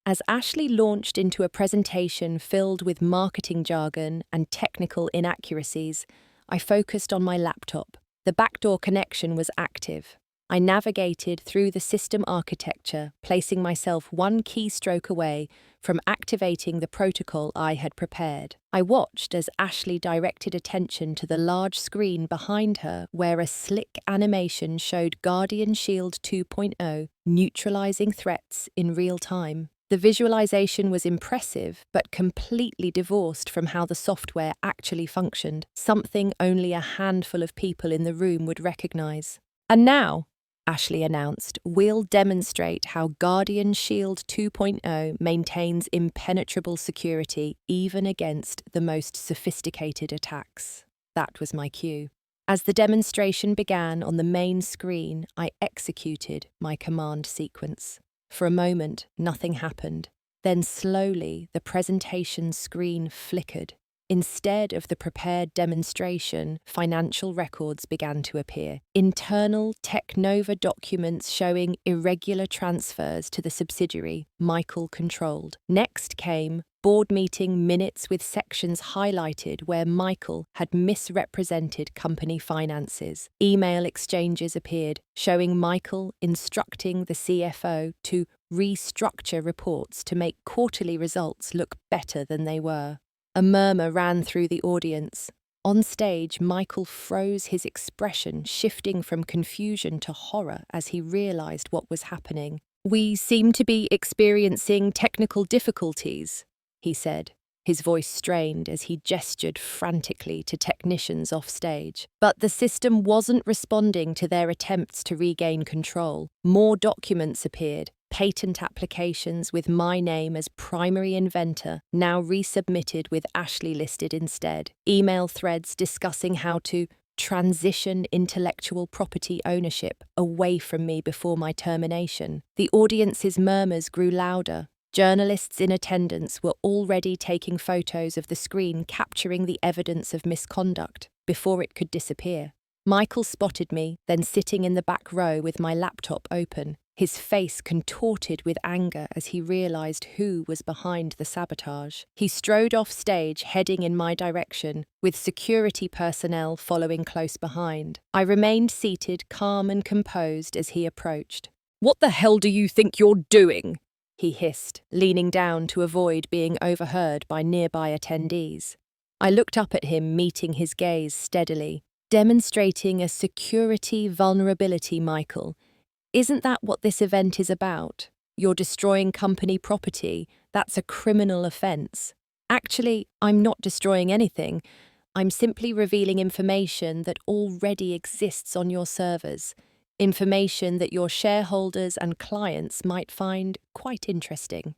As Ashley launched into a presentation filled with marketing jargon and technical inaccuracies, I focused on my laptop. The backdoor connection was active. I navigated through the system architecture, placing myself one keystroke away from activating the protocol I had prepared. I watched as Ashley directed attention to the large screen behind her where a slick animation showed Guardian Shield 2.0 neutralizing threats in real time. The visualization was impressive, but completely divorced from how the software actually functioned, something only a handful of people in the room would recognize. And now, Ashley announced, we'll demonstrate how Guardian Shield 2.0 maintains impenetrable security even against the most sophisticated attacks. That was my cue. As the demonstration began on the main screen, I executed my command sequence. For a moment, nothing happened. Then slowly, the presentation screen flickered. Instead of the prepared demonstration, financial records began to appear. Internal Technova documents showing irregular transfers to the subsidiary Michael controlled. Next came board meeting minutes with sections highlighted where Michael had misrepresented company finances. Email exchanges appeared, showing Michael instructing the CFO to restructure reports to make quarterly results look better than they were. A murmur ran through the audience. On stage, Michael froze, his expression shifting from confusion to horror as he realized what was happening. "We seem to be experiencing technical difficulties," he said, his voice strained as he gestured frantically to technicians off stage. But the system wasn't responding to their attempts to regain control. More documents appeared. Patent applications with my name as primary inventor, now resubmitted with Ashley listed instead. Email threads discussing how to transition intellectual property ownership away from me before my termination. The audience's murmurs grew louder. Journalists in attendance were already taking photos of the screen capturing the evidence of misconduct before it could disappear. Michael spotted me, then sitting in the back row with my laptop open, his face contorted with anger as he realized who was behind the sabotage. He strode off stage, heading in my direction, with security personnel following close behind. I remained seated, calm and composed as he approached. "What the hell do you think you're doing?" he hissed, leaning down to avoid being overheard by nearby attendees. I looked up at him, meeting his gaze steadily. "Demonstrating a security vulnerability, Michael. Isn't that what this event is about? You're destroying company property. That's a criminal offense." "Actually, I'm not destroying anything. I'm simply revealing information that already exists on your servers. Information that your shareholders and clients might find quite interesting."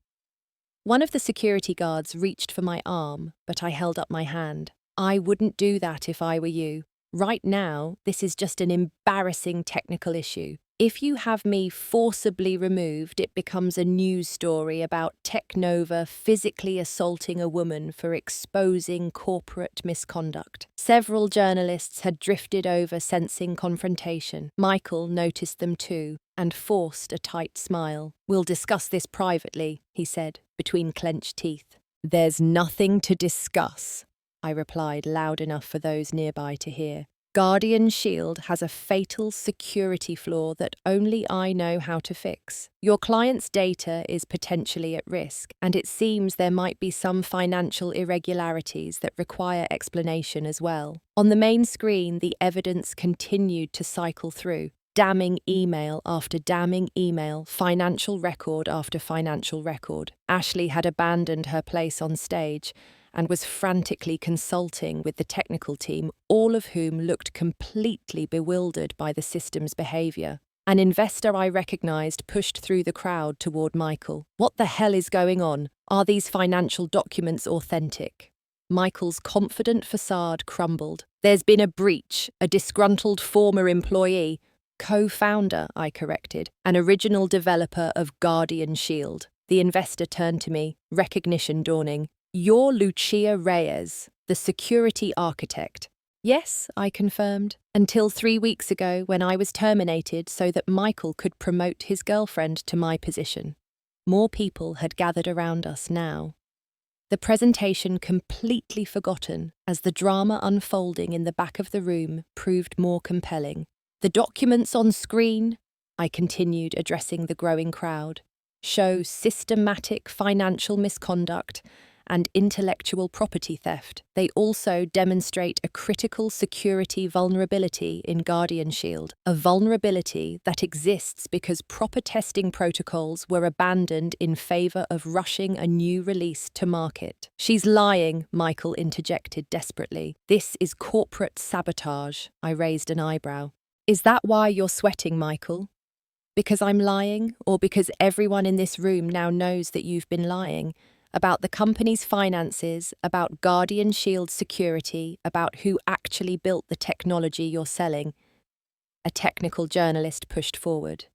One of the security guards reached for my arm, but I held up my hand. "I wouldn't do that if I were you. Right now, this is just an embarrassing technical issue. If you have me forcibly removed, it becomes a news story about Technova physically assaulting a woman for exposing corporate misconduct." Several journalists had drifted over, sensing confrontation. Michael noticed them too and forced a tight smile. "We'll discuss this privately," he said, between clenched teeth. "There's nothing to discuss," I replied loud enough for those nearby to hear. "Guardian Shield has a fatal security flaw that only I know how to fix. Your client's data is potentially at risk, and it seems there might be some financial irregularities that require explanation as well." On the main screen, the evidence continued to cycle through. Damning email after damning email, financial record after financial record. Ashley had abandoned her place on stage and was frantically consulting with the technical team, all of whom looked completely bewildered by the system's behavior. An investor I recognized pushed through the crowd toward Michael. "What the hell is going on? Are these financial documents authentic?" Michael's confident facade crumbled. "There's been a breach, a disgruntled former employee, co-founder," I corrected, "an original developer of Guardian Shield. The investor turned to me, recognition dawning. You're Lucia Reyes, the security architect. Yes, I confirmed, until 3 weeks ago when I was terminated so that Michael could promote his girlfriend to my position. More people had gathered around us now. The presentation completely forgotten as the drama unfolding in the back of the room proved more compelling. The documents on screen, I continued, addressing the growing crowd, show systematic financial misconduct and intellectual property theft. They also demonstrate a critical security vulnerability in Guardian Shield, a vulnerability that exists because proper testing protocols were abandoned in favor of rushing a new release to market. She's lying, Michael interjected desperately. This is corporate sabotage. I raised an eyebrow. Is that why you're sweating, Michael? Because I'm lying, or because everyone in this room now knows that you've been lying? About the company's finances, about Guardian Shield security, about who actually built the technology you're selling. A technical journalist pushed forward.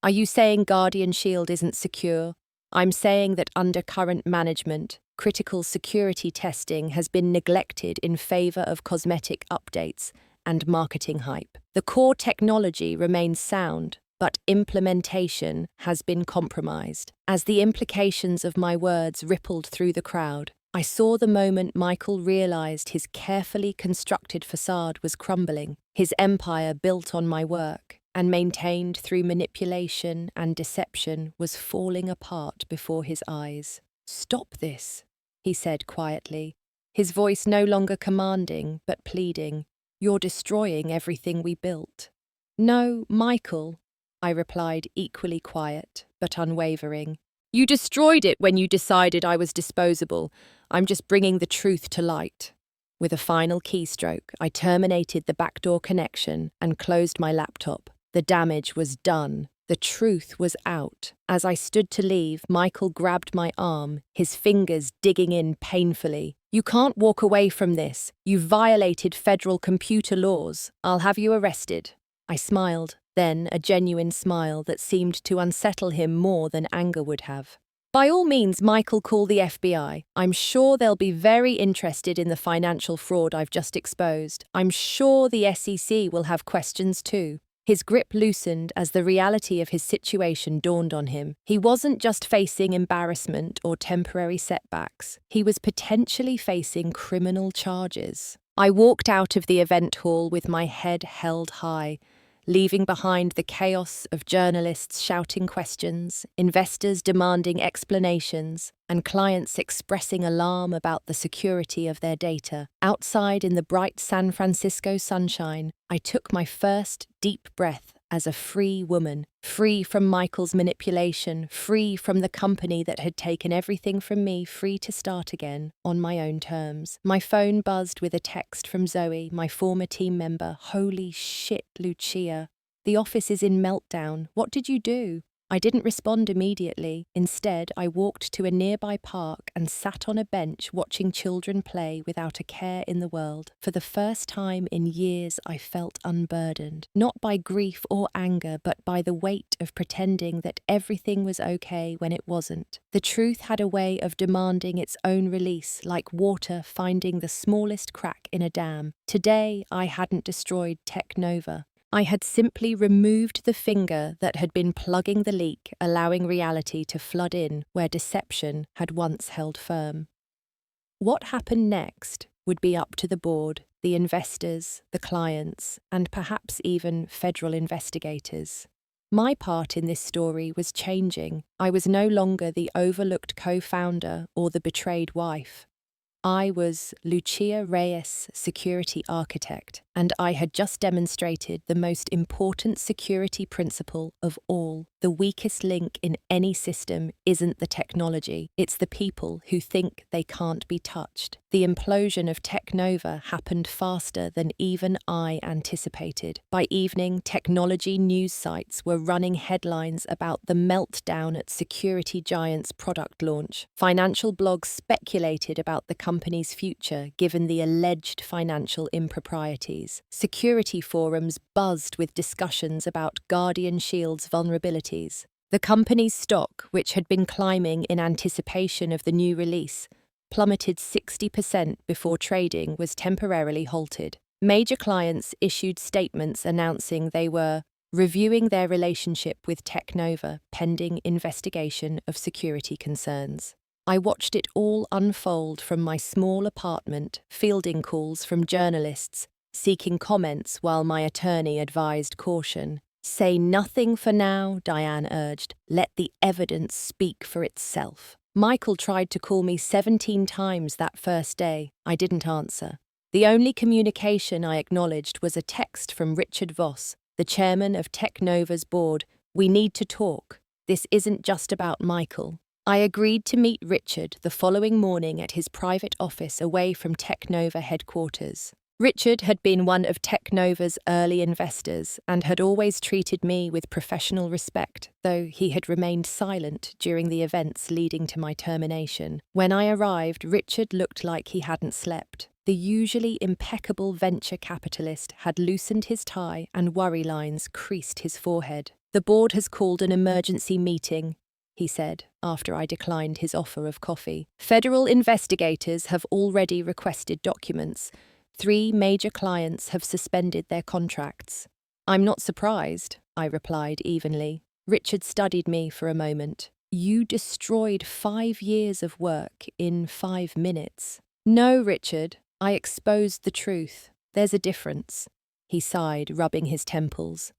Are you saying Guardian Shield isn't secure? I'm saying that under current management, critical security testing has been neglected in favor of cosmetic updates and marketing hype. The core technology remains sound, but implementation has been compromised. As the implications of my words rippled through the crowd, I saw the moment Michael realized his carefully constructed facade was crumbling. His empire built on my work and maintained through manipulation and deception was falling apart before his eyes. Stop this, he said quietly, his voice no longer commanding but pleading. You're destroying everything we built. No, Michael, I replied, equally quiet, but unwavering. You destroyed it when you decided I was disposable. I'm just bringing the truth to light. With a final keystroke, I terminated the backdoor connection and closed my laptop. The damage was done. The truth was out. As I stood to leave, Michael grabbed my arm, his fingers digging in painfully. You can't walk away from this. You violated federal computer laws. I'll have you arrested. I smiled. Then a genuine smile that seemed to unsettle him more than anger would have. By all means, Michael, call the FBI. I'm sure they'll be very interested in the financial fraud I've just exposed. I'm sure the SEC will have questions too. His grip loosened as the reality of his situation dawned on him. He wasn't just facing embarrassment or temporary setbacks. He was potentially facing criminal charges. I walked out of the event hall with my head held high, leaving behind the chaos of journalists shouting questions, investors demanding explanations, and clients expressing alarm about the security of their data. Outside in the bright San Francisco sunshine, I took my first deep breath as a free woman, free from Michael's manipulation, free from the company that had taken everything from me, free to start again on my own terms. My phone buzzed with a text from Zoe, my former team member. Holy shit, Lucia. The office is in meltdown. What did you do? I didn't respond immediately. Instead, I walked to a nearby park and sat on a bench watching children play without a care in the world. For the first time in years, I felt unburdened, not by grief or anger, but by the weight of pretending that everything was okay when it wasn't. The truth had a way of demanding its own release, like water finding the smallest crack in a dam. Today, I hadn't destroyed Tech Nova. I had simply removed the finger that had been plugging the leak, allowing reality to flood in where deception had once held firm. What happened next would be up to the board, the investors, the clients, and perhaps even federal investigators. My part in this story was changing. I was no longer the overlooked co-founder or the betrayed wife. I was Lucia Reyes, security architect, and I had just demonstrated the most important security principle of all. The weakest link in any system isn't the technology, it's the people who think they can't be touched. The implosion of Tech Nova happened faster than even I anticipated. By evening, technology news sites were running headlines about the meltdown at security giant's product launch. Financial blogs speculated about the company's future given the alleged financial improprieties. Security forums buzzed with discussions about Guardian Shield's vulnerabilities. The company's stock, which had been climbing in anticipation of the new release, plummeted 60% before trading was temporarily halted. Major clients issued statements announcing they were reviewing their relationship with Teknova pending investigation of security concerns. I watched it all unfold from my small apartment, fielding calls from journalists, seeking comments while my attorney advised caution. Say nothing for now, Diane urged. Let the evidence speak for itself. Michael tried to call me 17 times that first day. I didn't answer. The only communication I acknowledged was a text from Richard Voss, the chairman of Teknova's board. We need to talk. This isn't just about Michael. I agreed to meet Richard the following morning at his private office away from Teknova headquarters. Richard had been one of Teknova's early investors and had always treated me with professional respect, though he had remained silent during the events leading to my termination. When I arrived, Richard looked like he hadn't slept. The usually impeccable venture capitalist had loosened his tie and worry lines creased his forehead. The board has called an emergency meeting, he said, after I declined his offer of coffee. Federal investigators have already requested documents. 3 major clients have suspended their contracts. I'm not surprised, I replied evenly. Richard studied me for a moment. You destroyed 5 years of work in 5 minutes. No, Richard, I exposed the truth. There's a difference. He sighed, rubbing his temples.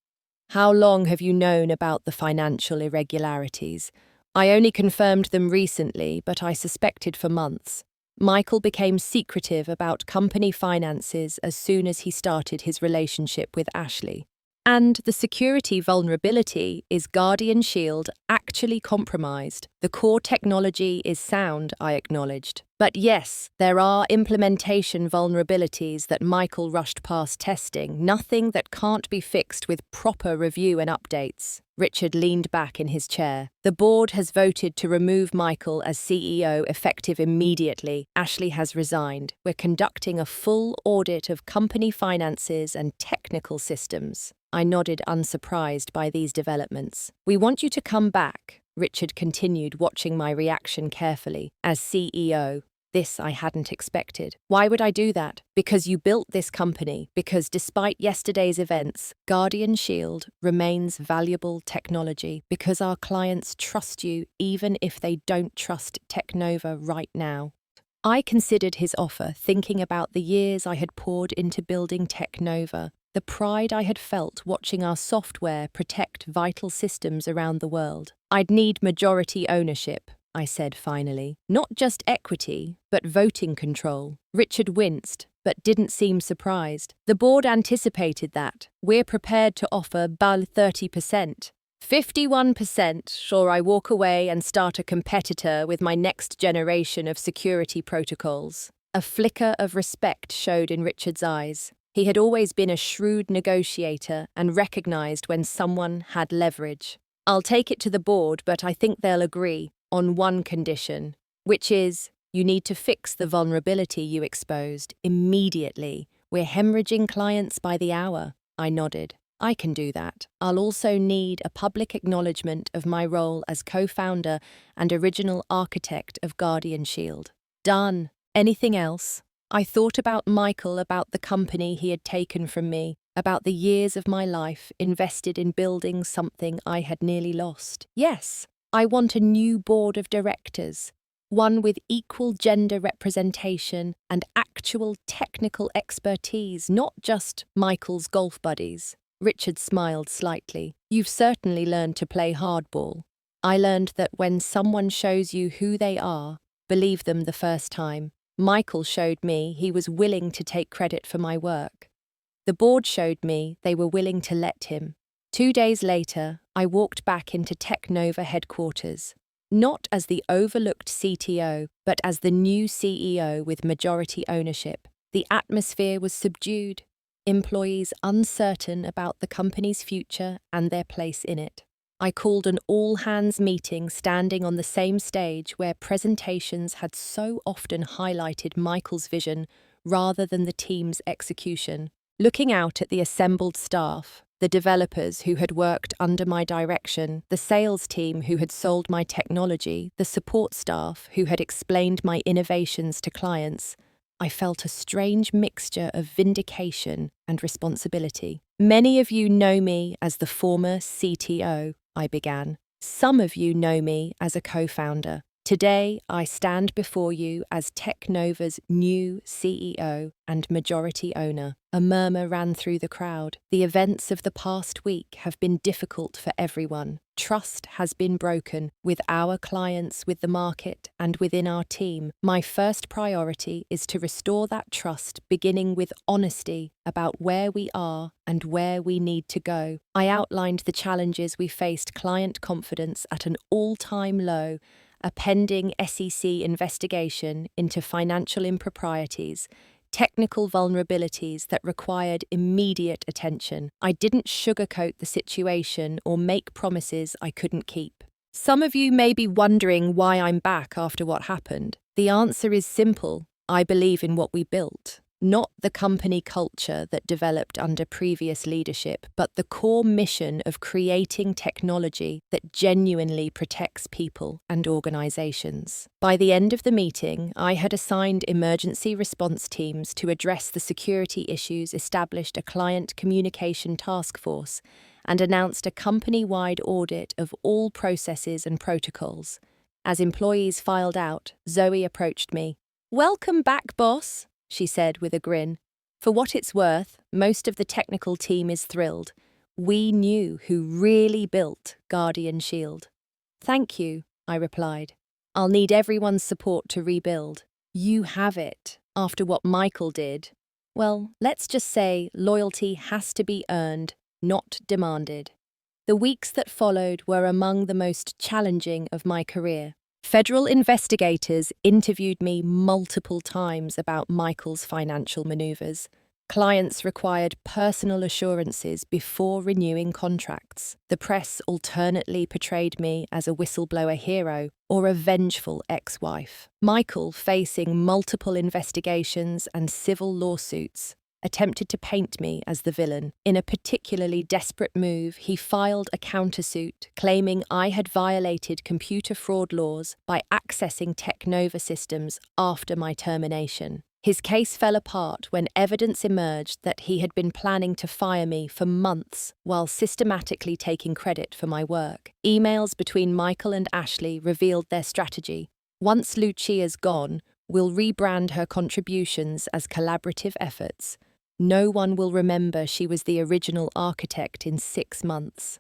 How long have you known about the financial irregularities? I only confirmed them recently, but I suspected for months. Michael became secretive about company finances as soon as he started his relationship with Ashley. And the security vulnerability is Guardian Shield actually compromised. The core technology is sound, I acknowledged. But yes, there are implementation vulnerabilities that Michael rushed past testing, nothing that can't be fixed with proper review and updates. Richard leaned back in his chair. The board has voted to remove Michael as CEO effective immediately. Ashley has resigned. We're conducting a full audit of company finances and technical systems. I nodded, unsurprised by these developments. We want you to come back, Richard continued, watching my reaction carefully, as CEO. This I hadn't expected. Why would I do that? Because you built this company. Because despite yesterday's events, Guardian Shield remains valuable technology. Because our clients trust you even if they don't trust Teknova right now. I considered his offer, thinking about the years I had poured into building Teknova, the pride I had felt watching our software protect vital systems around the world. I'd need majority ownership, I said finally. Not just equity, but voting control. Richard winced, but didn't seem surprised. The board anticipated that. We're prepared to offer 30%. 51%, sure I walk away and start a competitor with my next generation of security protocols. A flicker of respect showed in Richard's eyes. He had always been a shrewd negotiator and recognized when someone had leverage. I'll take it to the board, but I think they'll agree on one condition, which is you need to fix the vulnerability you exposed immediately. We're hemorrhaging clients by the hour. I nodded. I can do that. I'll also need a public acknowledgement of my role as co-founder and original architect of Guardian Shield. Done. Anything else? I thought about Michael, about the company he had taken from me, about the years of my life invested in building something I had nearly lost. Yes, I want a new board of directors, one with equal gender representation and actual technical expertise, not just Michael's golf buddies. Richard smiled slightly. You've certainly learned to play hardball. I learned that when someone shows you who they are, believe them the first time. Michael showed me he was willing to take credit for my work. The board showed me they were willing to let him. 2 days later, I walked back into Teknova headquarters, not as the overlooked CTO, but as the new CEO with majority ownership. The atmosphere was subdued, employees uncertain about the company's future and their place in it. I called an all-hands meeting standing on the same stage where presentations had so often highlighted Michael's vision rather than the team's execution. Looking out at the assembled staff, The developers who had worked under my direction, the sales team who had sold my technology, the support staff who had explained my innovations to clients. I felt a strange mixture of vindication and responsibility. Many of you know me as the former CTO, I began. Some of you know me as a co-founder. Today, I stand before you as Technova's new CEO and majority owner. A murmur ran through the crowd. The events of the past week have been difficult for everyone. Trust has been broken with our clients, with the market, and within our team. My first priority is to restore that trust, beginning with honesty about where we are and where we need to go. I outlined the challenges we faced: client confidence at an all-time low, a pending SEC investigation into financial improprieties, technical vulnerabilities that required immediate attention. I didn't sugarcoat the situation or make promises I couldn't keep. Some of you may be wondering why I'm back after what happened. The answer is simple. I believe in what we built. Not the company culture that developed under previous leadership, but the core mission of creating technology that genuinely protects people and organizations. By the end of the meeting, I had assigned emergency response teams to address the security issues, established a client communication task force, and announced a company-wide audit of all processes and protocols. As employees filed out, Zoe approached me. "Welcome back, boss," she said with a grin. For what it's worth, most of the technical team is thrilled. We knew who really built Guardian Shield. "Thank you," I replied. "I'll need everyone's support to rebuild." "You have it, after what Michael did." Well, let's just say loyalty has to be earned, not demanded. The weeks that followed were among the most challenging of my career. Federal investigators interviewed me multiple times about Michael's financial maneuvers. Clients required personal assurances before renewing contracts. The press alternately portrayed me as a whistleblower hero or a vengeful ex-wife. Michael, facing multiple investigations and civil lawsuits, attempted to paint me as the villain. In a particularly desperate move, he filed a countersuit claiming I had violated computer fraud laws by accessing Technova systems after my termination. His case fell apart when evidence emerged that he had been planning to fire me for months while systematically taking credit for my work. Emails between Michael and Ashley revealed their strategy. Once Lucia's gone, we'll rebrand her contributions as collaborative efforts. No one will remember she was the original architect in 6 months.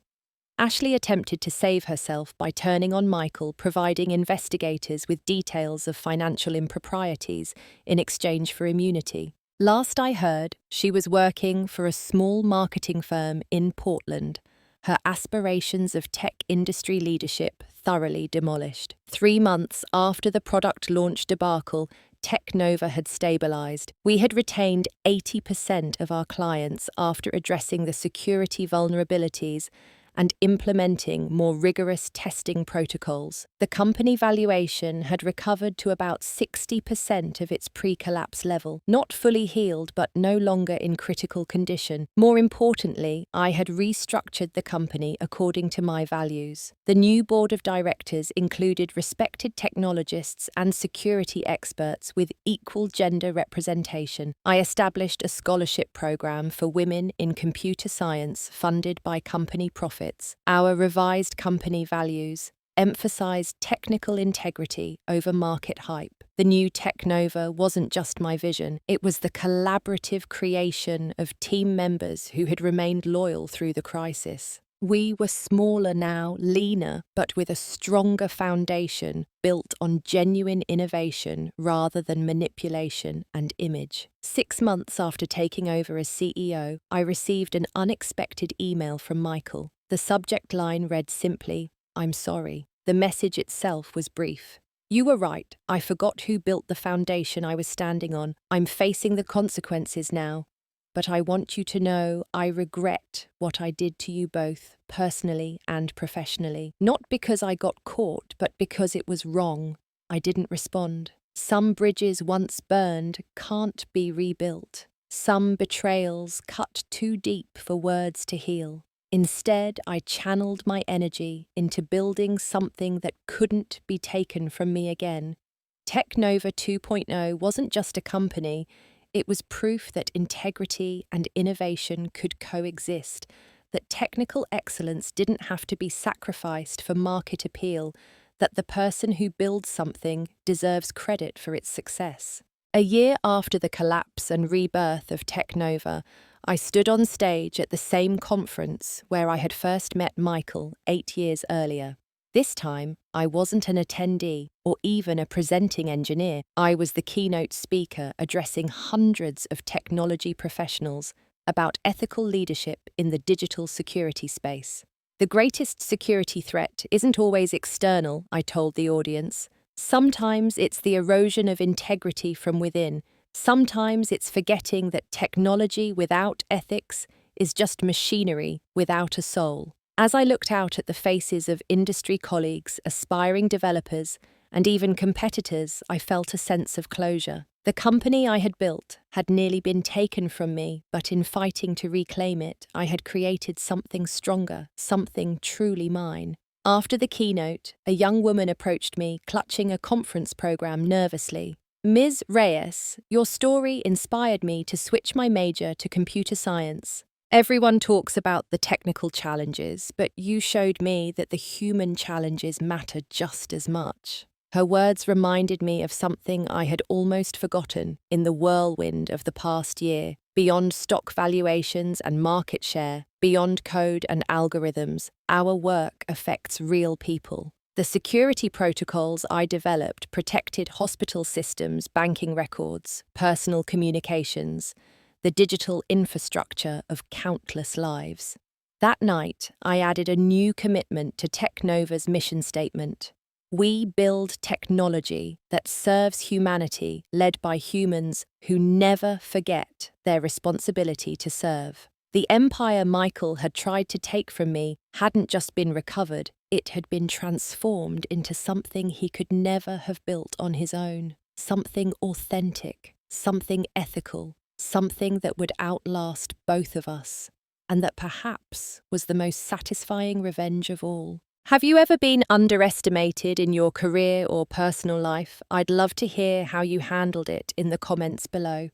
Ashley attempted to save herself by turning on Michael, providing investigators with details of financial improprieties in exchange for immunity. Last I heard, she was working for a small marketing firm in Portland, her aspirations of tech industry leadership thoroughly demolished. 3 months after the product launch debacle, Technova had stabilized. We had retained 80% of our clients after addressing the security vulnerabilities and implementing more rigorous testing protocols. The company valuation had recovered to about 60% of its pre-collapse level, not fully healed but no longer in critical condition. More importantly, I had restructured the company according to my values. The new board of directors included respected technologists and security experts with equal gender representation. I established a scholarship program for women in computer science funded by company profits. Our revised company values emphasized technical integrity over market hype. The new Technova wasn't just my vision, it was the collaborative creation of team members who had remained loyal through the crisis. We were smaller now, leaner, but with a stronger foundation built on genuine innovation rather than manipulation and image. 6 months after taking over as CEO, I received an unexpected email from Michael. The subject line read simply, "I'm sorry." The message itself was brief. "You were right. I forgot who built the foundation I was standing on. I'm facing the consequences now. But I want you to know I regret what I did to you both, personally and professionally. Not because I got caught, but because it was wrong." I didn't respond. Some bridges once burned can't be rebuilt. some betrayals cut too deep for words to heal. Instead, I channeled my energy into building something that couldn't be taken from me again. Technova 2.0 wasn't just a company, it was proof that integrity and innovation could coexist, that technical excellence didn't have to be sacrificed for market appeal, that the person who builds something deserves credit for its success. A year after the collapse and rebirth of Technova, I stood on stage at the same conference where I had first met Michael 8 years earlier. This time, I wasn't an attendee or even a presenting engineer. I was the keynote speaker addressing hundreds of technology professionals about ethical leadership in the digital security space. The greatest security threat isn't always external, I told the audience. Sometimes it's the erosion of integrity from within. Sometimes it's forgetting that technology without ethics is just machinery without a soul. As I looked out at the faces of industry colleagues, aspiring developers, and even competitors, I felt a sense of closure. The company I had built had nearly been taken from me, but in fighting to reclaim it, I had created something stronger, something truly mine. After the keynote, a young woman approached me, clutching a conference program nervously. "Ms. Reyes, your story inspired me to switch my major to computer science. Everyone talks about the technical challenges, but you showed me that the human challenges matter just as much." Her words reminded me of something I had almost forgotten in the whirlwind of the past year. Beyond stock valuations and market share, beyond code and algorithms, our work affects real people. The security protocols I developed protected hospital systems, banking records, personal communications, the digital infrastructure of countless lives. That night, I added a new commitment to Technova's mission statement. We build technology that serves humanity, led by humans who never forget their responsibility to serve. The empire Michael had tried to take from me hadn't just been recovered, it had been transformed into something he could never have built on his own. Something authentic, something ethical, something that would outlast both of us, and that perhaps was the most satisfying revenge of all. Have you ever been underestimated in your career or personal life? I'd love to hear how you handled it in the comments below.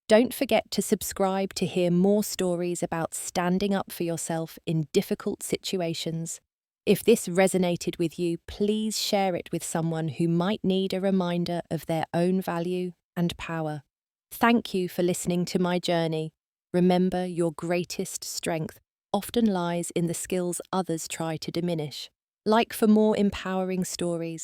Don't forget to subscribe to hear more stories about standing up for yourself in difficult situations. If this resonated with you, please share it with someone who might need a reminder of their own value and power. Thank you for listening to my journey. Remember, your greatest strength often lies in the skills others try to diminish. Like for more empowering stories,